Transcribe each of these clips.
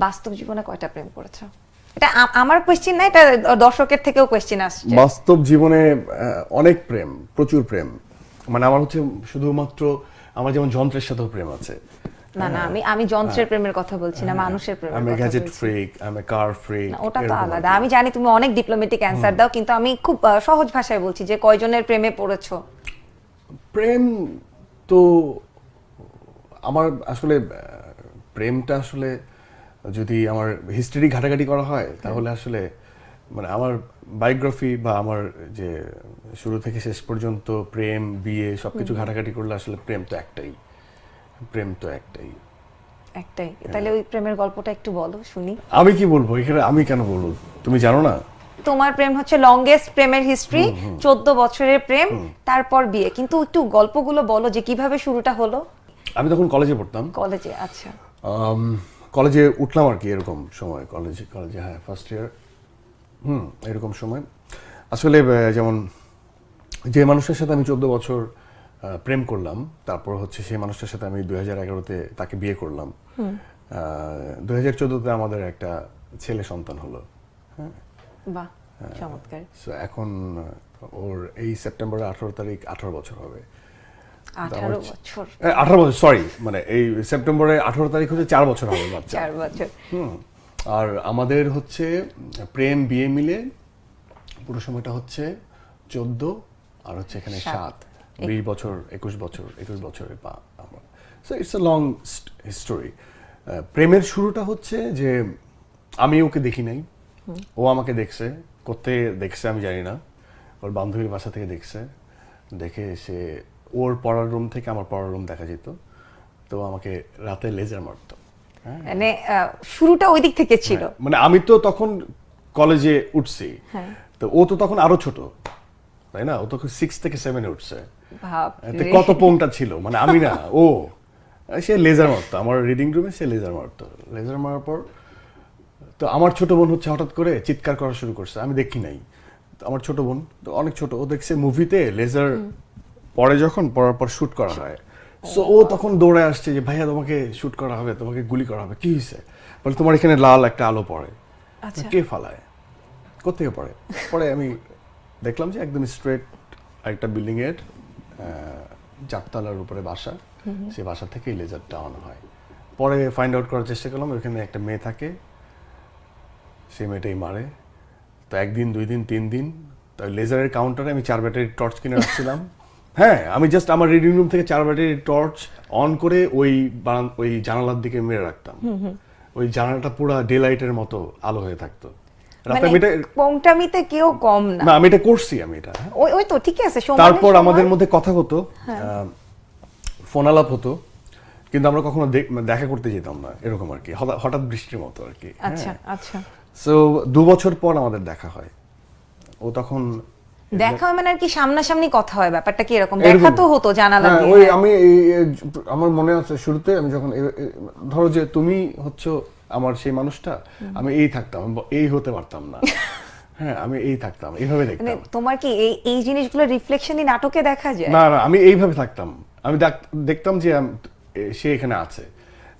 বাস্তব জীবনে কয়টা প্রেম করেছো? এটা আমার কোয়েশ্চেন না, এটা দর্শকের থেকেও কোয়েশ্চেন আসছে। বাস্তব জীবনে অনেক প্রেম, প্রচুর প্রেম। মানে আমার হচ্ছে শুধুমাত্র আমার যেমন যন্ত্রের সাথেও প্রেম আছে। না না, আমি যন্ত্রের প্রেমের কথা বলছি না, মানুষের প্রেমের আমি কথা গ্যাজেট বলছি। ফ্রিক, আমি কার ফ্রিক। না, ওটা তো আলাদা। আমি জানি তুমি অনেক ডিপ্লোম্যাটিক অ্যানসার দাও, কিন্তু আমি খুব সহজ ভাষায় বলছি যে কয়জনের প্রেমে পড়েছো? প্রেম তো আমার আসলে প্রেমটা আসলে যদি আমার হিস্ট্রি ঘাটাঘাটি করা হয় তাহলে আসলে মানে আমার বায়োগ্রাফি বা আমার যে শুরু থেকে শেষ পর্যন্ত প্রেম বিয়ে সবকিছু ঘাটাঘাটি করলে আসলে প্রেম তো একটাই। একটাই? তাহলে ওই প্রেমের গল্পটা একটু বলো শুনি। আমি কি বলবো এখানে, আমি কেন বলবো? তুমি জানো না? তোমার প্রেম হচ্ছে লংগেস্ট প্রেমের হিস্ট্রি, 14 বছরের প্রেম, তারপর বিয়ে, কিন্তু একটু গল্পগুলো বলো যে কিভাবে শুরুটা হলো। আমি তখন কলেজে পড়তাম। কলেজে? আচ্ছা। কলেজে উঠলাম আর কি, এরকম সময় কলেজে হ্যাঁ ফার্স্ট ইয়ার, এরকম সময় আসলে যেমন যে মানুষের সাথে আমি 14 বছর প্রেম করলাম, তারপর হচ্ছে সেই মানুষটার সাথে আমি 2011-তে তাকে বিয়ে করলাম। 2014-তে আমাদের একটা ছেলে সন্তান হলো। হ্যাঁ, বাহ, চমৎকার। সো এখন ওর এই সেপ্টেম্বরে 18 তারিখ 18 বছর হবে। 18 বছর? 18 বছর, সরি, মানে এই সেপ্টেম্বরে 18 তারিখ হচ্ছে 4 বছর হবে বাচ্চা। 4 বছর। আর আমাদের হচ্ছে প্রেম বিয়ে মিলে পুরো সময়টা হচ্ছে 14 আর হচ্ছে এখানে 7, 20 বছর, 21 বছরের পা আমার। So it's a long history. প্রেমের শুরুটা হচ্ছে যে আমি ওকে দেখি নাই, ও আমাকে দেখছে। কোথায় দেখছে আমি জানি না, ওর বান্ধবীর বাসা থেকে দেখছে। দেখে সে ওর পড়ার রুম থেকে আমার পড়ার রুম দেখা যেত, তো আমাকে রাতে লেজার মারতো। মানে শুরুটা ওই দিক থেকে ছিল। মানে আমি তো তখন কলেজে উঠছি, তো ও তো তখন আরো ছোট, তাই না? ও তখন 6 থেকে 7-এ উঠছে। তো কত পোংটা ছিল, মানে আমি না ও। সে লেজার মারতো আমার রিডিং রুমে, সে লেজার মারতো। লেজার মারার পর তো আমার ছোট বোন হচ্ছে হঠাৎ করে চিৎকার করা শুরু করছে, আমি দেখি নাই। তো আমার ছোট বোন তো অনেক ছোট, ও দেখছে মুভিতে লেজার পরে যখন পড়ার পর শুট করা হয়, সো ও তখন দৌড়ে আসছে যে ভাইয়া তোমাকে শুট করা হবে, তোমাকে গুলি করা হবে। কি হয়েছে? বলে তোমার এখানে লাল একটা আলো পড়ে। কে ফালায়? কোথেকে পড়ে? পরে আমি দেখলাম যে একদম স্ট্রেট একটা বিল্ডিং এর 4 তলার উপরে বাসা, সেই বাসা থেকেই লেজারটা অন হয়। পরে ফাইন্ড আউট করার চেষ্টা করলাম ওখানে একটা মেয়ে থাকে, সেই মেয়েটাই মারে। তো 1 দিন 2 দিন 3 দিন তো লেজারের কাউন্টারে আমি 4 ব্যাটারি টর্চ কিনে রাখছিলাম। হ্যাঁ, আমি জাস্ট আমার রিডিং রুম থেকে 4 ব্যাটারি টর্চ অন করে ওই জানালার দিকে মেরে রাখতাম। ওই জানালাটা পুরো ডে লাইটের মতো আলো হয়ে থাকতো। রাতে মানে পোংটামিতে কেউ কম না। না, আমি এটা করছি, আমি এটা। ওই তো ঠিক আছে। তারপর আমাদের মধ্যে কথা হতো, ফোন আলাপ হতো, কিন্তু আমরা কখনো দেখা করতে যেতাম না, এরকম আর কি, হঠাৎ বৃষ্টির মতো আর কি। আচ্ছা আচ্ছা। সো 2 বছর পর আমাদের দেখা হয়। ও তখন দেখা হয় মানে আর কি সামনাসামনি কথা হয়? ব্যাপারটা কি এরকম? দেখা তো হতো জানালা দিয়ে। ওই আমি আমার মনে আছে শুরুতে আমি যখন ধরো যে তুমি হচ্ছে আমার সেই মানুষটা, আমি এই থাকতাম, এই হতে পারতাম না। হ্যাঁ, আমি এই থাকতাম, এইভাবে মানে দেখতাম। তোমার কি এই জিনিসগুলো রিফ্লেকশনই নাটকে দেখা যায়? না না, আমি এইভাবে থাকতাম। আমি দেখতাম যে সে এখানে আছে।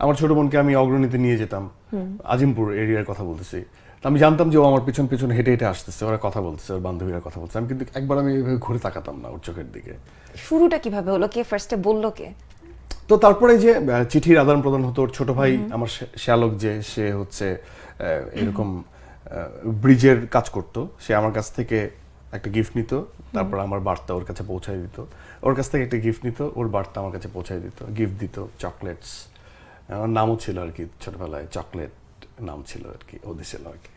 আমার ছোট বোনকে আমি অগ্রণীতে নিয়ে যেতাম, আজিমপুর এরিয়ার কথা বলতেছি। আমি জানতাম যে ও আমার পিছন পিছন হেঁটে হেঁটে আসতেছে, ওরা কথা বলতেছে, ওর বান্ধবীরা কথা বলছে। আমি কিন্তু একবার আমি এইভাবে ঘুরে তাকাতাম না ওর চোখের দিকে। শুরুটা কিভাবে হলো? কে ফার্স্টে বললো? কে? তো তারপরে যে চিঠির আদান প্রদান হতো। ওর ছোট ভাই আমার শ্যালক, যে সে হচ্ছে এরকম ব্রিজের কাজ করতো, সে আমার কাছ থেকে একটা গিফট নিত, তারপর আমার বার্তা ওর কাছে পৌঁছায় দিত। ওর কাছ থেকে একটা গিফট নিত, ওর বার্তা আমার কাছে পৌঁছায় দিত, গিফট দিত, চকলেটস। আমার নামও ছিল আর কি, ছোটবেলায় চকলেট নাম ছিল আর কি, ও দিছিল আর কি।